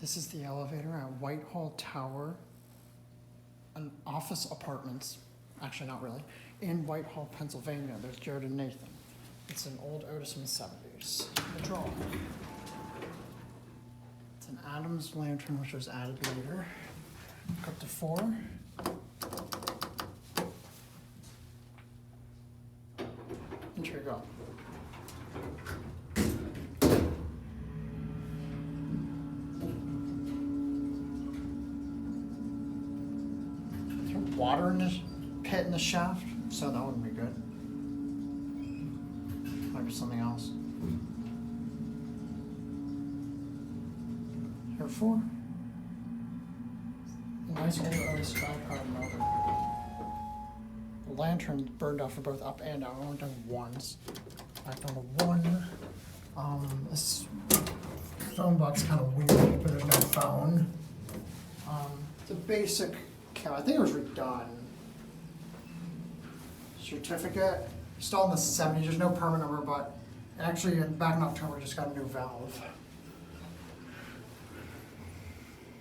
This is the elevator at Whitehall Tower, an office apartments, actually not really, in Whitehall, Pennsylvania. There's Jared and Nathan. It's an old Otis from the 70s. The draw. It's an Adams lantern, which was added later. Up to 4. And here you go. Water in this pit in the shaft, so that wouldn't be good. Might be something else. Here 4. A nice old Otis sky-powered motor. The lantern burned out for both up and down. I've only done once. Back down to 1. This phone box is kind of weird, but there's no phone. It's a basic. I think it was redone. Certificate, installed in the 70s, there's no permit number, but actually back in October just got a new valve.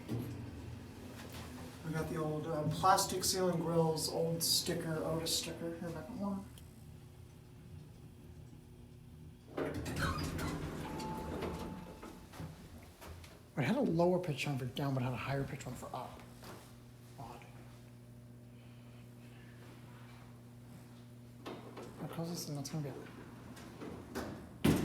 We got the old plastic ceiling grills, old sticker, Otis sticker, here back at 1. It had a lower pitch one for down, but had a higher pitch one for up. Because and that's gonna be it.